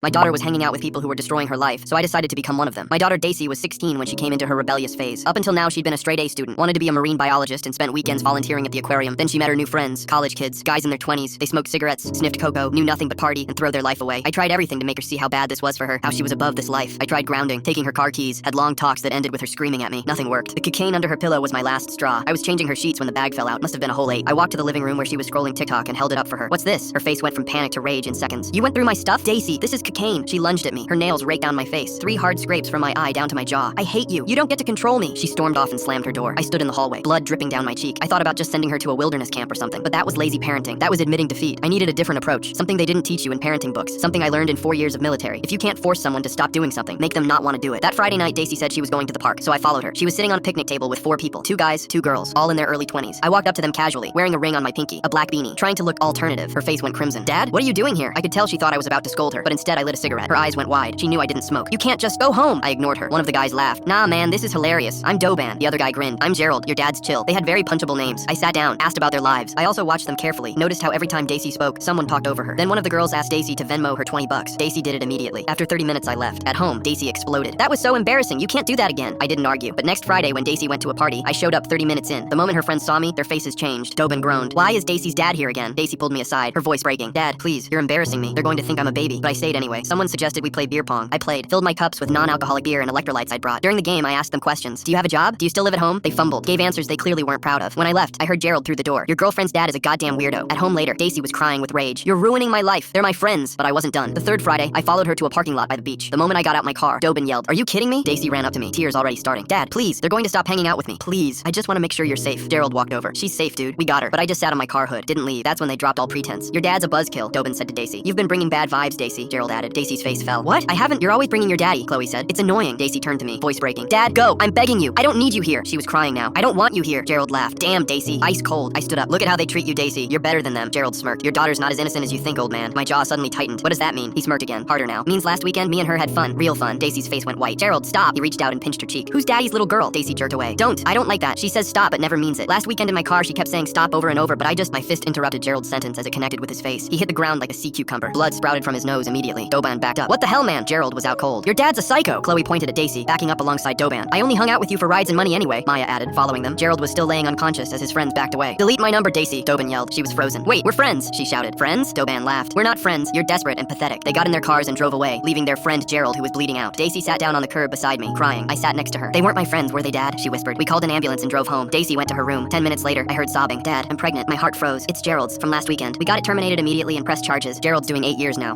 My daughter was hanging out with people who were destroying her life, so I decided to become one of them. My daughter Daisy was 16 when she came into her rebellious phase. Up until now, she'd been a straight A student, wanted to be a marine biologist, and spent weekends volunteering at the aquarium. Then she met her new friends, college kids, guys in their 20s. They smoked cigarettes, sniffed cocoa, knew nothing but party, and throw their life away. I tried everything to make her see how bad this was for her, how she was above this life. I tried grounding, taking her car keys, had long talks that ended with her screaming at me. Nothing worked. The cocaine under her pillow was my last straw. I was changing her sheets when the bag fell out. Must have been a whole 8. I walked to the living room where she was scrolling TikTok and held it up for her. What's this? Her face went from panic to rage in seconds. You went through my stuff? Daisy, this is cocaine. She lunged at me. Her nails raked down my face. 3 hard scrapes from my eye down to my jaw. I hate you. You don't get to control me. She stormed off and slammed her door. I stood in the hallway, blood dripping down my cheek. I thought about just sending her to a wilderness camp or something, but that was lazy parenting. That was admitting defeat. I needed a different approach. Something they didn't teach you in parenting books. Something I learned in 4 years of military. If you can't force someone to stop doing something, make them not want to do it. That Friday night, Daisy said she was going to the park, so I followed her. She was sitting on a picnic table with 4 people. 2 guys, 2 girls, all in their early 20s. I walked up to them casually, wearing a ring on my pinky, a black beanie, trying to look alternative. Her face went crimson. Dad, what are you doing here? I could tell she thought I was about to scold her, but instead I lit a cigarette. Her eyes went wide. She knew I didn't smoke. You can't just go home. I ignored her. One of the guys laughed. Nah, man, this is hilarious. I'm Doban. The other guy grinned. I'm Gerald. Your dad's chill. They had very punchable names. I sat down, asked about their lives. I also watched them carefully, noticed how every time Daisy spoke, someone talked over her. Then one of the girls asked Daisy to Venmo her $20. Daisy did it immediately. After 30 minutes, I left. At home, Daisy exploded. That was so embarrassing. You can't do that again. I didn't argue. But next Friday, when Daisy went to a party, I showed up 30 minutes in. The moment her friends saw me, their faces changed. Doban groaned. Why is Daisy's dad here again? Daisy pulled me aside, her voice breaking. Dad, please, you're embarrassing me. They're going to think I'm a baby. But I stayed anyway. Someone suggested we play beer pong. I played, filled my cups with non-alcoholic beer and electrolytes I'd brought. During the game, I asked them questions. Do you have a job? Do you still live at home? They fumbled, gave answers they clearly weren't proud of. When I left, I heard Gerald through the door. Your girlfriend's dad is a goddamn weirdo. At home later, Daisy was crying with rage. You're ruining my life. They're my friends. But I wasn't done. The 3rd Friday, I followed her to a parking lot by the beach. The moment I got out my car, Doban yelled, Are you kidding me? Daisy ran up to me, tears already starting. Dad, please, they're going to stop hanging out with me. Please, I just want to make sure you're safe. Gerald walked over. She's safe, dude. We got her. But I just sat on my car hood. Didn't leave. That's when they dropped all pretense. Your dad's a buzzkill, Doban said to Daisy. You've been bringing bad vibes, Daisy, Gerald added. Daisy's face fell. What? I haven't. You're always bringing your daddy, Chloe said. It's annoying. Daisy turned to me, voice breaking. Dad, go. I'm begging you. I don't need you here. She was crying now. I don't want you here. Gerald laughed. Damn, Daisy. Ice cold. I stood up. Look at how they treat you, Daisy. You're better than them. Gerald smirked. Your daughter's not as innocent as you think, old man. My jaw suddenly tightened. What does that mean? He smirked again. Harder now. Means last weekend, me and her had fun. Real fun. Daisy's face went white. Gerald, stop. He reached out and pinched her cheek. Who's daddy's little girl? Daisy jerked away. Don't. I don't like that. She says stop, but never means it. Last weekend in my car, she kept saying stop over and over, but my fist interrupted Gerald's sentence as it connected with his face. He hit the ground like a sea cucumber. Blood sprouted from his nose immediately. Doban backed up. What the hell, man? Gerald was out cold. Your dad's a psycho. Chloe pointed at Daisy, backing up alongside Doban. I only hung out with you for rides and money anyway, Maya added, following them. Gerald was still laying unconscious as his friends backed away. Delete my number, Daisy, Doban yelled. She was frozen. Wait, we're friends, she shouted. Friends? Doban laughed. We're not friends. You're desperate and pathetic. They got in their cars and drove away, leaving their friend Gerald, who was bleeding out. Daisy sat down on the curb beside me, crying. I sat next to her. They weren't my friends, were they, Dad? She whispered. We called an ambulance and drove home. Daisy went to her room. 10 minutes later, I heard sobbing. Dad, I'm pregnant. My heart froze. It's Gerald's from last weekend. We got it terminated immediately and pressed charges. Gerald's doing 8 years now.